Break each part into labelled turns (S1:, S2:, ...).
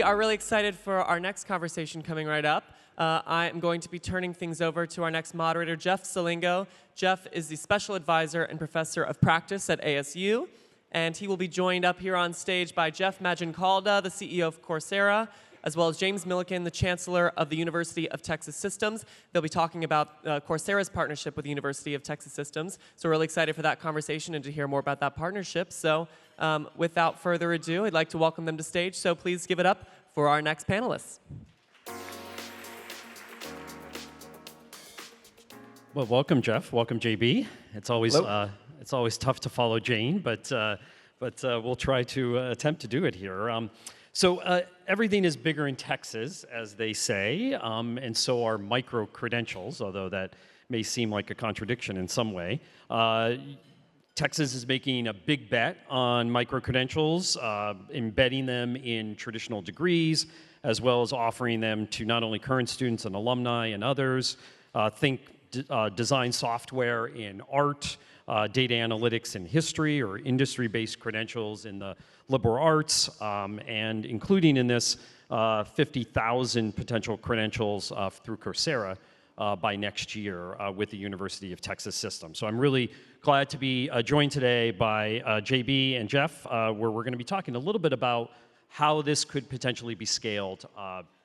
S1: are really excited for our next conversation coming right up. I am going to be turning things over to our next moderator, Jeff Selingo. Jeff is the Special Advisor and Professor of Practice at ASU, and he will be joined up here on stage by Jeff Maggioncalda, the CEO of Coursera, as well as James Milliken, the Chancellor of the University of Texas Systems. They'll be talking about Coursera's partnership with the University of Texas Systems. So we're really excited for that conversation and to hear more about that partnership. So without further ado, I'd like to welcome them to stage. So please give it up for our next panelists.
S2: Well, welcome, Jeff. Welcome, JB. It's always tough to follow Jane, but we'll try to attempt to do it here. So everything is bigger in Texas, as they say, and so are micro-credentials, although that may seem like a contradiction in some way. Texas is making a big bet on microcredentials, embedding them in traditional degrees, as well as offering them to not only current students and alumni and others. Think design software in art, data analytics in history, or industry-based credentials in the liberal arts, and including in this 50,000 potential credentials through Coursera by next year with the University of Texas System. So I'm really glad to be joined today by JB and Jeff, where we're going to be talking a little bit about how this could potentially be scaled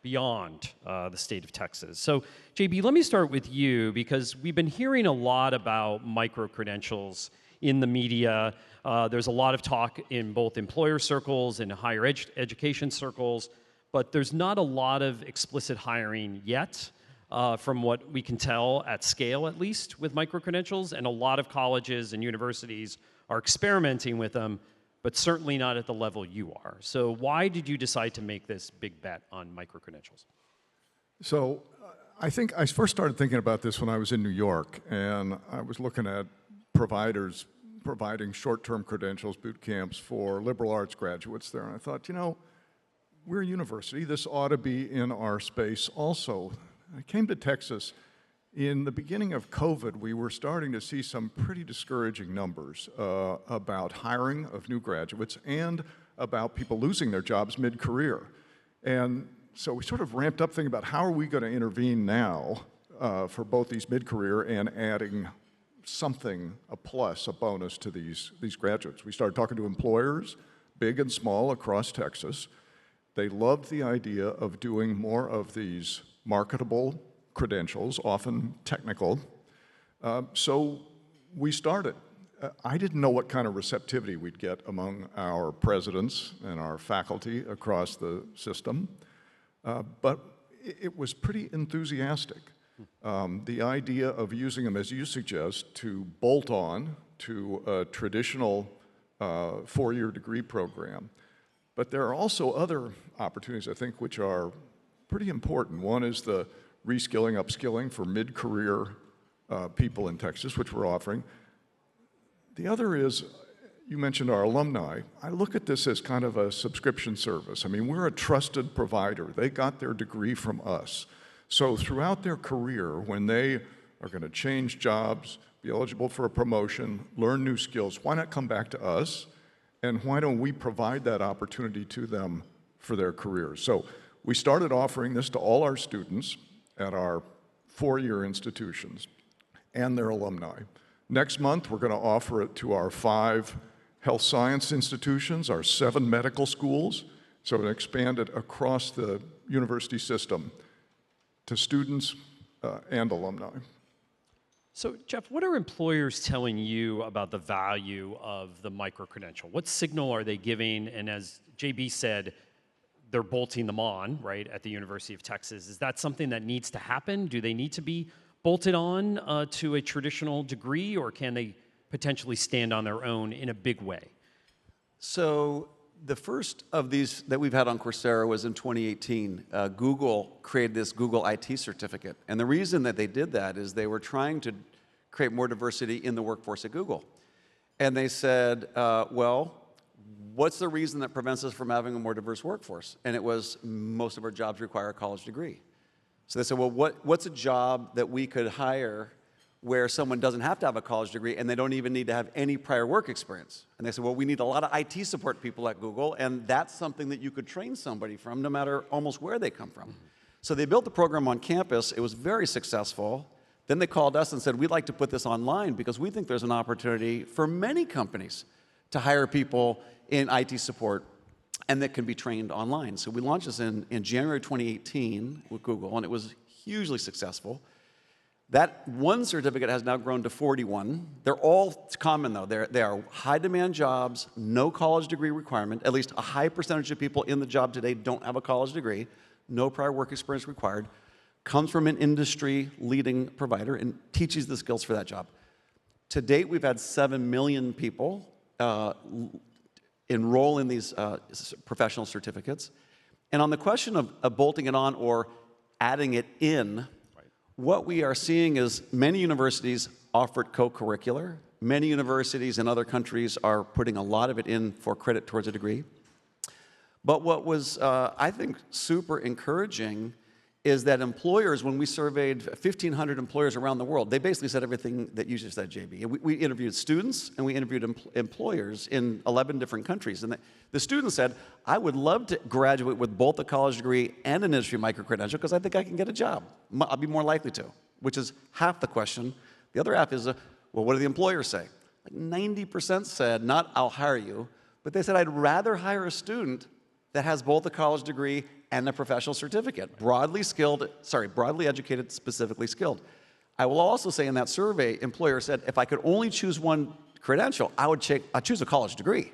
S2: beyond the state of Texas. So JB, let me start with you, because we've been hearing a lot about micro-credentials in the media. There's a lot of talk in both employer circles and higher education circles, but there's not a lot of explicit hiring yet, from what we can tell at scale, at least, with micro-credentials, and a lot of colleges and universities are experimenting with them, but certainly not at the level you are. So why did you decide to make this big bet on microcredentials?
S3: So I think I first started thinking about this when I was in New York, and I was looking at providers providing short-term credentials, boot camps for liberal arts graduates there. And I thought, you know, we're a university. This ought to be in our space also. I came to Texas. In the beginning of COVID, we were starting to see some pretty discouraging numbers about hiring of new graduates and about people losing their jobs mid-career. And so we sort of ramped up thinking about how are we going to intervene now for both these mid-career and adding something, a plus, a bonus to these graduates. We started talking to employers, big and small, across Texas. They loved the idea of doing more of these marketable credentials, often technical. So we started. I didn't know what kind of receptivity we'd get among our presidents and our faculty across the system, but it was pretty enthusiastic. The idea of using them, as you suggest, to bolt on to a traditional four-year degree program. But there are also other opportunities, I think, which are pretty important. One is the reskilling, upskilling for mid-career people in Texas, which we're offering. The other is, you mentioned our alumni. I look at this as kind of a subscription service. I mean, we're a trusted provider. They got their degree from us. So throughout their career, when they are going to change jobs, be eligible for a promotion, learn new skills, why not come back to us? And why don't we provide that opportunity to them for their careers? So we started offering this to all our students at our four-year institutions and their alumni. Next month, we're going to offer it to our 5 health science institutions, our 7 medical schools, so it expanded across the university system to students and alumni.
S2: So Jeff, what are employers telling you about the value of the microcredential? What signal are they giving? And as JB said, they're bolting them on, right, at the University of Texas. Is that something that needs to happen? Do they need to be bolted on to a traditional degree, or can they potentially stand on their own in a big way?
S4: So the first of these that we've had on Coursera was in 2018. Google created this Google IT certificate. And the reason that they did that is they were trying to create more diversity in the workforce at Google. And they said, well, what's the reason that prevents us from having a more diverse workforce? And it was, most of our jobs require a college degree. So they said, well, what's a job that we could hire where someone doesn't have to have a college degree and they don't even need to have any prior work experience. And they said, well, we need a lot of IT support people at Google, and that's something that you could train somebody from no matter almost where they come from. So they built the program on campus. It was very successful. Then they called us and said, we'd like to put this online because we think there's an opportunity for many companies to hire people in IT support and that can be trained online. So we launched this in January 2018 with Google, and it was hugely successful. That one certificate has now grown to 41. They're all common, though. They are high-demand jobs, no college degree requirement. At least a high percentage of people in the job today don't have a college degree. No prior work experience required. Comes from an industry-leading provider and teaches the skills for that job. To date, we've had 7 million people enroll in these professional certificates. And on the question of bolting it on or adding it in, what we are seeing is many universities offer it co-curricular. Many universities in other countries are putting a lot of it in for credit towards a degree. But what was, I think, super encouraging is that employers, when we surveyed 1,500 employers around the world, they basically said everything that you just said, JB. We interviewed students and we interviewed employers in 11 different countries. And the students said, I would love to graduate with both a college degree and an industry microcredential because I think I can get a job. I'll be more likely to, which is half the question. The other half is, well, what do the employers say? Like 90% said, not I'll hire you, but they said I'd rather hire a student that has both a college degree and a professional certificate. Broadly educated, specifically skilled. I will also say in that survey, employers said if I could only choose one credential, I'd choose a college degree.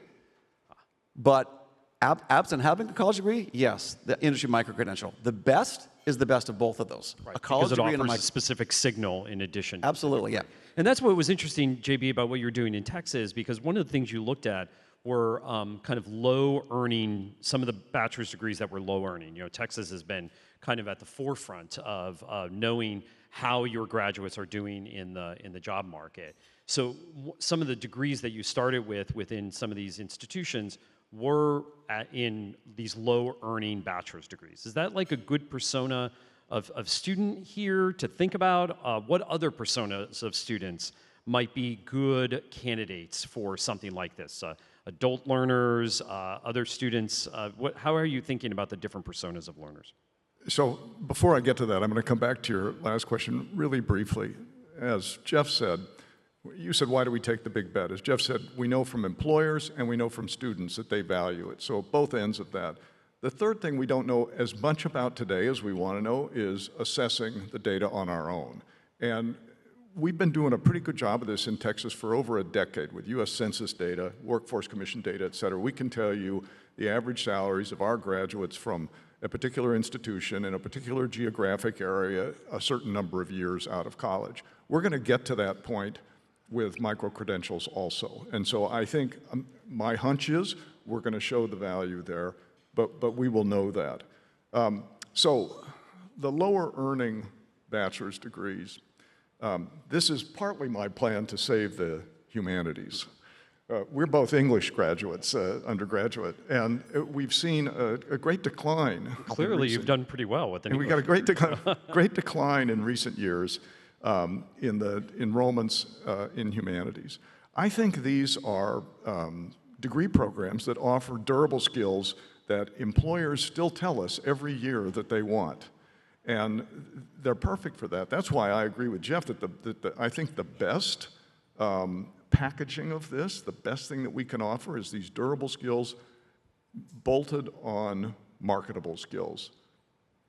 S4: But absent having a college degree, yes, the industry microcredential. The best is the best of both of those.
S2: Right,
S4: a college degree
S2: because it
S4: and
S2: offers a specific signal in addition.
S4: Absolutely, yeah.
S2: And that's what was interesting, JB, about what you're doing in Texas, because one of the things you looked at were kind of low earning, some of the bachelor's degrees that were low earning. You know, Texas has been kind of at the forefront of knowing how your graduates are doing in the job market. So some of the degrees that you started with within some of these institutions were in these low earning bachelor's degrees. Is that like a good persona of student here to think about? What other personas of students might be good candidates for something like this? Adult learners, other students, how are you thinking about the different personas of learners?
S3: So before I get to that, I'm going to come back to your last question really briefly. As Jeff said, you said, why do we take the big bet? As Jeff said, we know from employers and we know from students that they value it. So both ends of that. The third thing we don't know as much about today as we want to know is assessing the data on our own. And we've been doing a pretty good job of this in Texas for over a decade with U.S. Census data, Workforce Commission data, et cetera. We can tell you the average salaries of our graduates from a particular institution in a particular geographic area a certain number of years out of college. We're going to get to that point with microcredentials also. And so I think my hunch is we're going to show the value there, but we will know that. So the lower earning bachelor's degrees, this is partly my plan to save the humanities. We're both English graduates, undergraduate, and we've seen a great decline.
S2: Clearly, you've done pretty well with English.
S3: We got a great decline in recent years in the enrollments in humanities. I think these are degree programs that offer durable skills that employers still tell us every year that they want. And they're perfect for that. That's why I agree with Jeff that I think the best packaging of this, the best thing that we can offer is these durable skills bolted on marketable skills.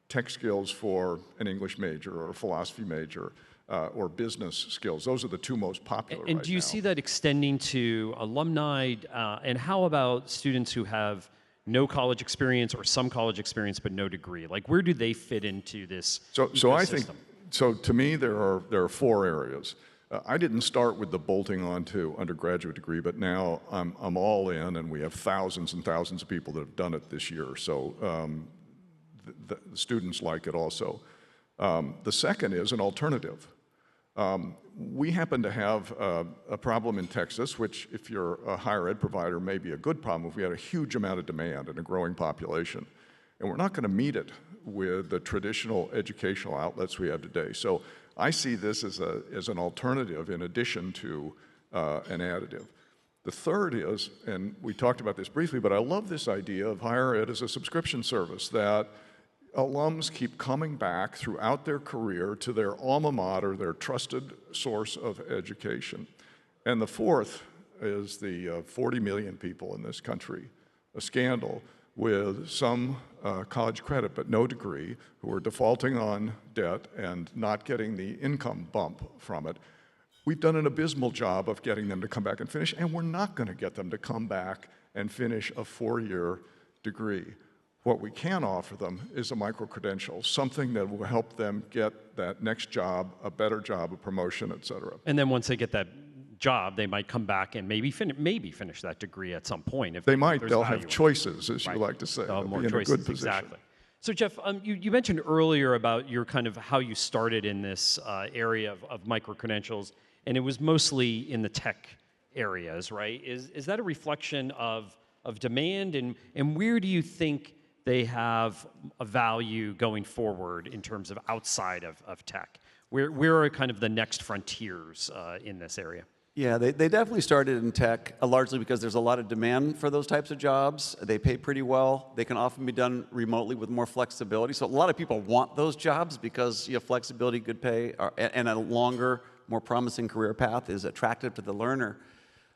S3: Tech skills for an English major or a philosophy major or business skills. Those are the two most popular right now.
S2: And do you see that extending to alumni? And how about students who have no college experience or some college experience but no degree? Like, where do they fit into this
S3: So I think, so to me, there are four areas. I didn't start with the bolting onto undergraduate degree, but now I'm all in, and we have thousands and thousands of people that have done it this year. So the students like it also. The second is an alternative. We happen to have a problem in Texas, which if you're a higher ed provider may be a good problem if we had a huge amount of demand and a growing population. And we're not going to meet it with the traditional educational outlets we have today. So I see this as an alternative in addition to an additive. The third is, and we talked about this briefly, but I love this idea of higher ed as a subscription service, that alums keep coming back throughout their career to their alma mater, their trusted source of education. And the fourth is the 40 million people in this country, a scandal, with some college credit but no degree, who are defaulting on debt and not getting the income bump from it. We've done an abysmal job of getting them to come back and finish, and we're not going to get them to come back and finish a 4-year degree. What we can offer them is a microcredential, something that will help them get that next job, a better job, a promotion, et cetera.
S2: And then once they get that job, they might come back and maybe finish that degree at some point. If
S3: they might,
S2: there's
S3: they'll
S2: value
S3: have choices, as
S2: right.
S3: you like to say.
S2: They'll have more
S3: be in
S2: choices,
S3: a good position.
S2: exactly. So Jeff, you mentioned earlier about your kind of how you started in this area of microcredentials, and it was mostly in the tech areas, right? Is that a reflection of demand, and where do you think they have a value going forward in terms of outside of tech? Where are kind of the next frontiers in this area?
S4: Yeah, they definitely started in tech, largely because there's a lot of demand for those types of jobs. They pay pretty well. They can often be done remotely with more flexibility. So a lot of people want those jobs because you have flexibility, good pay, and a longer, more promising career path is attractive to the learner.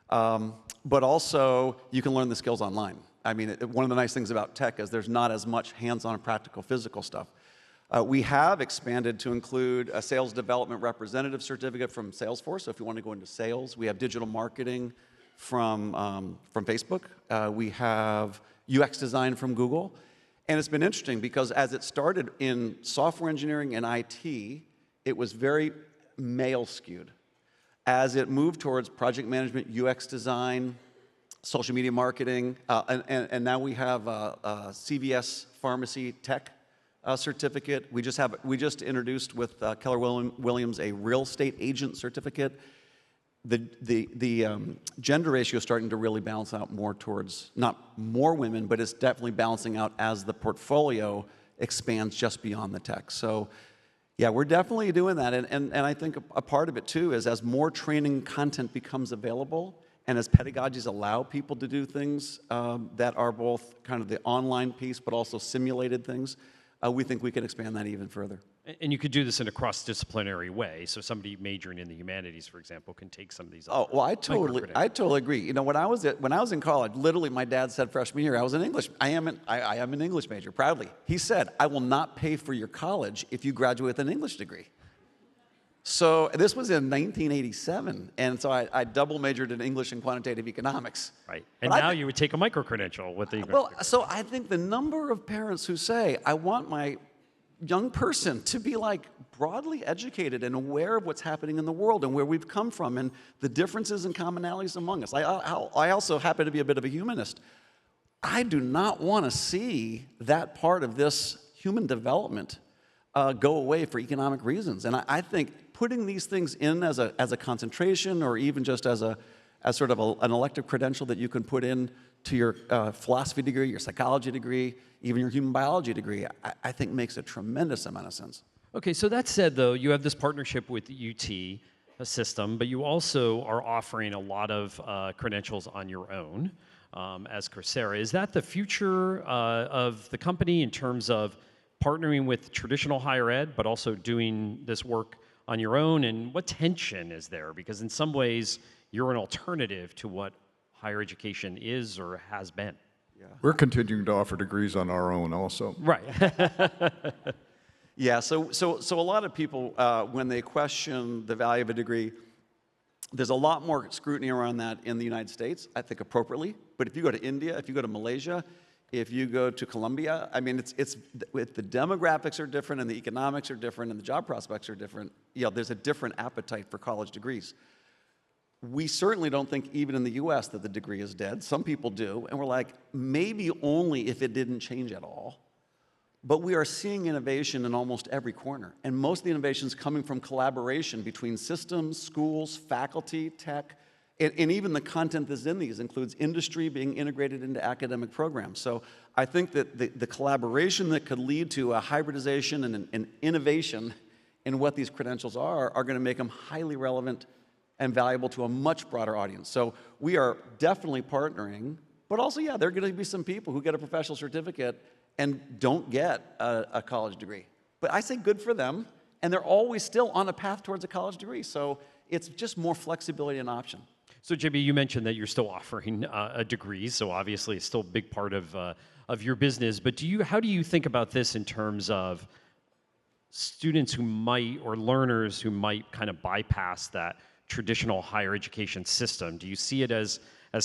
S4: But also, you can learn the skills online. I mean, one of the nice things about tech is there's not as much hands-on practical physical stuff. We have expanded to include a sales development representative certificate from Salesforce. So if you want to go into sales, we have digital marketing from Facebook. We have UX design from Google. And it's been interesting because as it started in software engineering and IT, it was very male skewed. As it moved towards project management, UX design, social media marketing, and now we have a CVS pharmacy tech certificate. We just introduced with Keller Williams a real estate agent certificate. The gender ratio is starting to really balance out more towards, not more women, but it's definitely balancing out as the portfolio expands just beyond the tech. So yeah, we're definitely doing that. And I think a part of it too is as more training content becomes available and as pedagogies allow people to do things that are both kind of the online piece but also simulated things, we think we can expand that even further.
S2: And you could do this in a cross-disciplinary way. So somebody majoring in the humanities, for example, can take some of these.
S4: Oh, well, I totally agree. You know, when I was in college, literally, my dad said freshman year, I was an English. I am an English major, proudly. He said, "I will not pay for your college if you graduate with an English degree." So this was in 1987, and so I double majored in English and quantitative economics.
S2: Right, and now you would take a microcredential with the.
S4: Well, so I think the number of parents who say, "I want my young person to be like broadly educated and aware of what's happening in the world and where we've come from and the differences and commonalities among us." I also happen to be a bit of a humanist. I do not want to see that part of this human development go away for economic reasons. And I think putting these things in as a concentration or even just as sort of an elective credential that you can put in to your philosophy degree, your psychology degree, even your human biology degree, I think makes a tremendous amount of sense.
S2: Okay, so that said, though, you have this partnership with UT, a system, but you also are offering a lot of credentials on your own as Coursera. Is that the future of the company in terms of partnering with traditional higher ed, but also doing this work on your own? And what tension is there? Because in some ways, you're an alternative to what higher education is or has been.
S3: Yeah. We're continuing to offer degrees on our own also.
S2: Right.
S4: Yeah, so a lot of people, when they question the value of a degree, there's a lot more scrutiny around that in the United States, I think appropriately. But if you go to India, if you go to Malaysia, if you go to Colombia, I mean, the demographics are different and the economics are different and the job prospects are different. There's a different appetite for college degrees. We certainly don't think even in the US that the degree is dead. Some people do, and we're like, maybe only if it didn't change at all. But we are seeing innovation in almost every corner. And most of the innovation is coming from collaboration between systems, schools, faculty, tech, and even the content that's in these includes industry being integrated into academic programs. So I think that the collaboration that could lead to a hybridization and an innovation in what these credentials are going to make them highly relevant and valuable to a much broader audience. So we are definitely partnering, but also, yeah, there are going to be some people who get a professional certificate and don't get a college degree. But I say good for them, and they're always still on a path towards a college degree. So it's just more flexibility and option.
S2: So JB, you mentioned that you're still offering degrees, so obviously it's still a big part of your business. But how do you think about this in terms of students who might, or learners who might kind of bypass that traditional higher education system? Do you see it as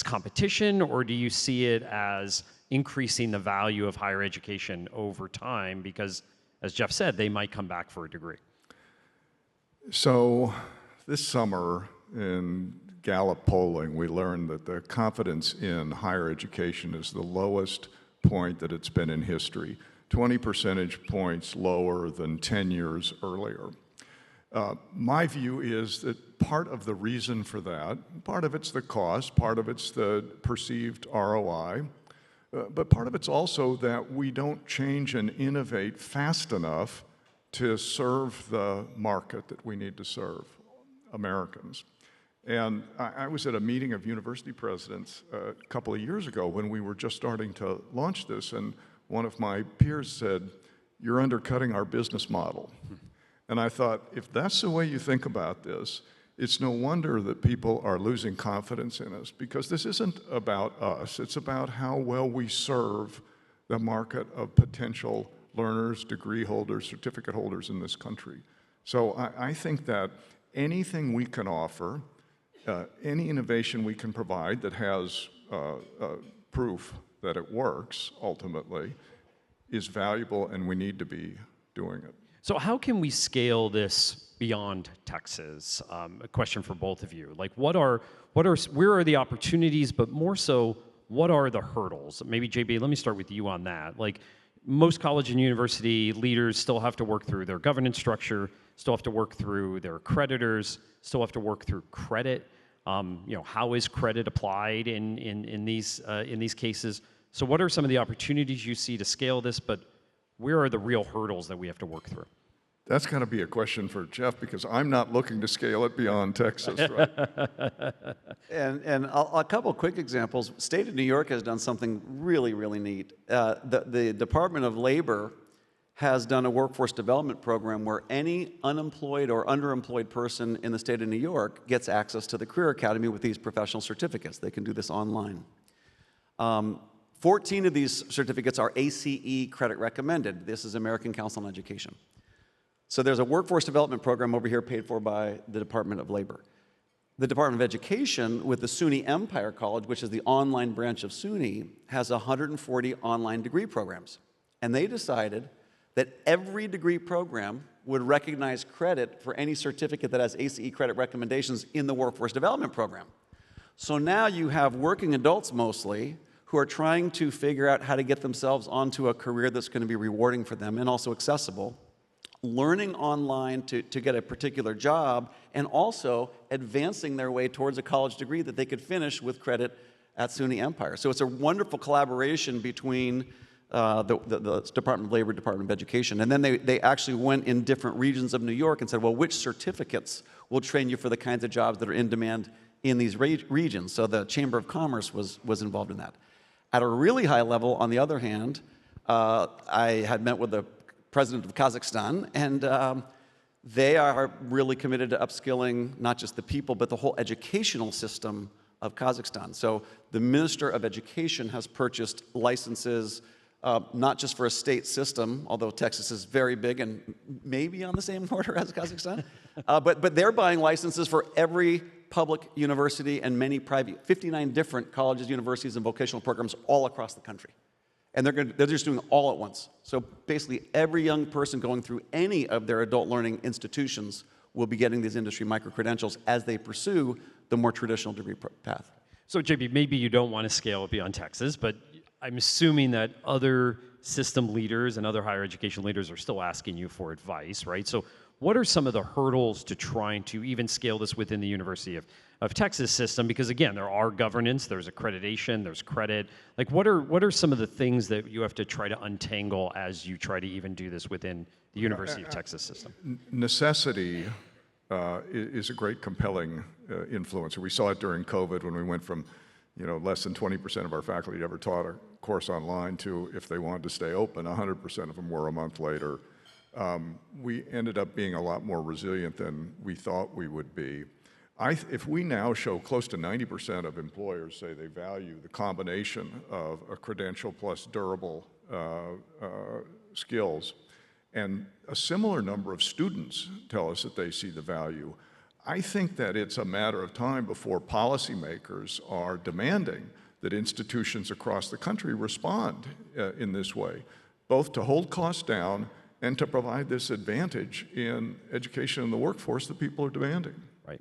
S2: competition, or do you see it as increasing the value of higher education over time? Because, as Jeff said, they might come back for a degree.
S3: So this summer in Gallup polling, we learned that the confidence in higher education is the lowest point that it's been in history, 20 percentage points lower than 10 years earlier. My view is that part of the reason for that, part of it's the cost, part of it's the perceived ROI, but part of it's also that we don't change and innovate fast enough to serve the market that we need to serve, Americans. And I was at a meeting of university presidents a couple of years ago when we were just starting to launch this, and one of my peers said, "You're undercutting our business model." And I thought, if that's the way you think about this, it's no wonder that people are losing confidence in us, because this isn't about us. It's about how well we serve the market of potential learners, degree holders, certificate holders in this country. So I think that anything we can offer, any innovation we can provide that has proof that it works ultimately is valuable, and we need to be doing it.
S2: So how can we scale this beyond Texas? A question for both of you. Like, where are the opportunities, but more so, what are the hurdles? Maybe JB, let me start with you on that. Like, most college and university leaders still have to work through their governance structure, still have to work through their accreditors, still have to work through credit. How is credit applied in these cases? So what are some of the opportunities you see to scale this, but where are the real hurdles that we have to work through?
S3: That's going to be a question for Jeff, because I'm not looking to scale it beyond Texas, right?
S4: And a couple of quick examples. State of New York has done something really, really neat. The Department of Labor has done a workforce development program where any unemployed or underemployed person in the state of New York gets access to the Career Academy with these professional certificates. They can do this online. 14 of these certificates are ACE credit recommended. This is American Council on Education. So there's a workforce development program over here paid for by the Department of Labor. The Department of Education, with the SUNY Empire College, which is the online branch of SUNY, has 140 online degree programs. And they decided that every degree program would recognize credit for any certificate that has ACE credit recommendations in the workforce development program. So now you have working adults mostly who are trying to figure out how to get themselves onto a career that's going to be rewarding for them and also accessible, learning online to get a particular job, and also advancing their way towards a college degree that they could finish with credit at SUNY Empire. So it's a wonderful collaboration between the Department of Labor, Department of Education. And then they actually went in different regions of New York and said, well, which certificates will train you for the kinds of jobs that are in demand in these regions? So the Chamber of Commerce was involved in that. At a really high level, on the other hand, I had met with the president of Kazakhstan, and they are really committed to upskilling not just the people, but the whole educational system of Kazakhstan. So the Minister of Education has purchased licenses, not just for a state system, although Texas is very big and maybe on the same order as Kazakhstan, but they're buying licenses for every public university and many private, 59 different colleges, universities, and vocational programs all across the country. And they're just doing it all at once. So basically, every young person going through any of their adult learning institutions will be getting these industry microcredentials as they pursue the more traditional degree path.
S2: So JB, maybe you don't want to scale it beyond Texas, but I'm assuming that other system leaders and other higher education leaders are still asking you for advice, right? So what are some of the hurdles to trying to even scale this within the University of Texas system? Because again, there are governance, there's accreditation, there's credit. Like what are some of the things that you have to try to untangle as you try to even do this within the University of Texas system?
S3: Necessity is a great compelling influencer. We saw it during COVID when we went from less than 20% of our faculty ever taught a course online to, if they wanted to stay open, 100% of them were a month later. We ended up being a lot more resilient than we thought we would be. If we now show close to 90% of employers say they value the combination of a credential plus durable skills, and a similar number of students tell us that they see the value, I think that it's a matter of time before policymakers are demanding that institutions across the country respond in this way, both to hold costs down and to provide this advantage in education and the workforce that people are demanding.
S2: Right.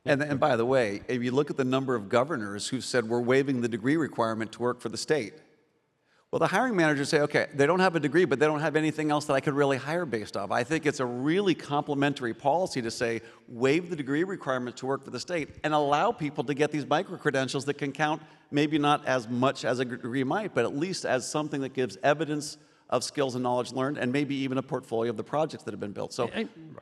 S4: And by the way, if you look at the number of governors who've said we're waiving the degree requirement to work for the state, well, the hiring managers say, okay, they don't have a degree, but they don't have anything else that I could really hire based off. I think it's a really complementary policy to say, waive the degree requirement to work for the state and allow people to get these micro-credentials that can count maybe not as much as a degree might, but at least as something that gives evidence of skills and knowledge learned, and maybe even a portfolio of the projects that have been built. So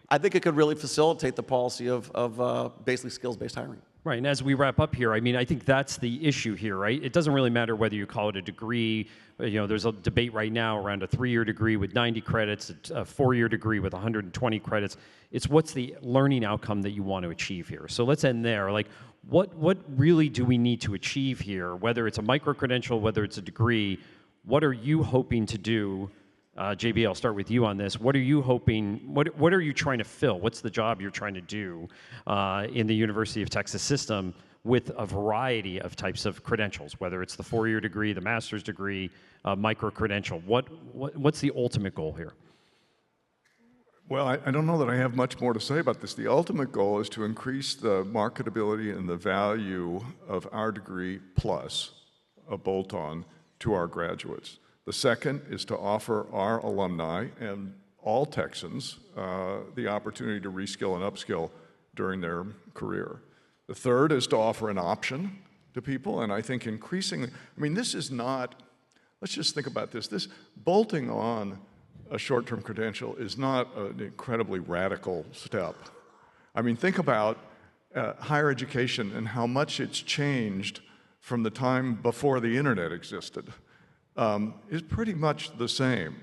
S4: I think it could really facilitate the policy of basically skills-based hiring.
S2: Right, and as we wrap up here, I mean, I think that's the issue here, right? It doesn't really matter whether you call it a degree. There's a debate right now around a 3-year degree with 90 credits, a 4-year degree with 120 credits. It's what's the learning outcome that you want to achieve here. So let's end there. Like, what really do we need to achieve here? Whether it's a micro-credential, whether it's a degree, what are you hoping to do? JB, I'll start with you on this. What are you hoping, what are you trying to fill? What's the job you're trying to do in the University of Texas system with a variety of types of credentials, whether it's the 4-year degree, the master's degree, micro-credential? What's the ultimate goal here?
S3: Well, I don't know that I have much more to say about this. The ultimate goal is to increase the marketability and the value of our degree plus a bolt-on to our graduates. The second is to offer our alumni and all Texans the opportunity to reskill and upskill during their career. The third is to offer an option to people, and I think increasingly, this is not, let's just think about this. This bolting on a short-term credential is not an incredibly radical step. Think about higher education and how much it's changed from the time before the internet existed. Is pretty much the same.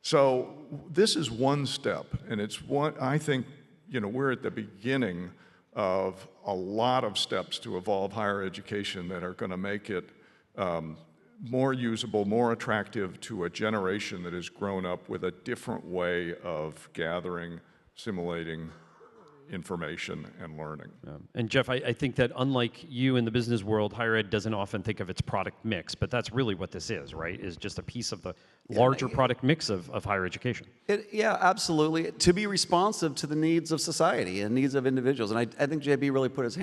S3: So this is one step, and it's one, I think, we're at the beginning of a lot of steps to evolve higher education that are going to make it more usable, more attractive to a generation that has grown up with a different way of gathering, assimilating information and learning.
S2: Yeah. And Jeff, I think that unlike you in the business world, higher ed doesn't often think of its product mix, but that's really what this is, right? Is just a piece of the larger product mix of higher education.
S4: Yeah, absolutely. To be responsive to the needs of society and needs of individuals. And I think JB really put his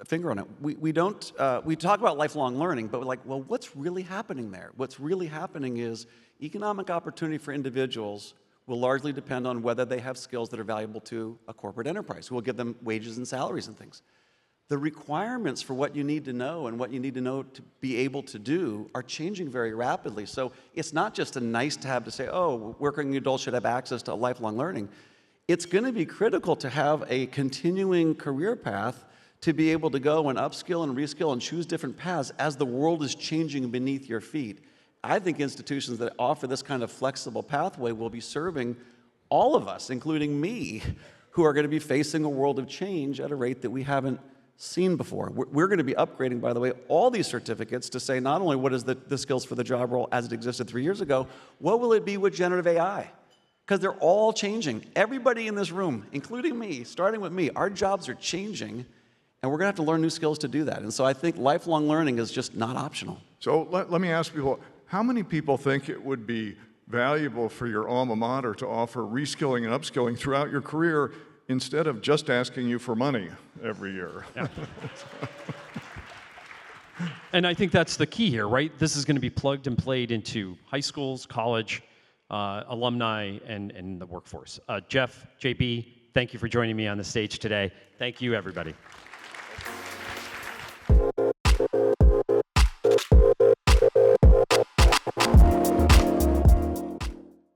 S4: finger on it. We talk about lifelong learning, but we're like, well, what's really happening there? What's really happening is economic opportunity for individuals will largely depend on whether they have skills that are valuable to a corporate enterprise, who will give them wages and salaries and things. The requirements for what you need to know and what you need to know to be able to do are changing very rapidly. So it's not just a nice to have to say, oh, working adults should have access to lifelong learning. It's going to be critical to have a continuing career path to be able to go and upskill and reskill and choose different paths as the world is changing beneath your feet. I think institutions that offer this kind of flexible pathway will be serving all of us, including me, who are going to be facing a world of change at a rate that we haven't seen before. We're going to be upgrading, by the way, all these certificates to say not only what is the skills for the job role as it existed 3 years ago, what will it be with generative AI? Because they're all changing. Everybody in this room, including me, starting with me, our jobs are changing, and we're going to have to learn new skills to do that. And so I think lifelong learning is just not optional.
S3: So let me ask people, how many people think it would be valuable for your alma mater to offer reskilling and upskilling throughout your career instead of just asking you for money every year?
S2: Yeah. And I think that's the key here, right? This is going to be plugged and played into high schools, college, alumni, and the workforce. Jeff, JB, thank you for joining me on the stage today. Thank you, everybody.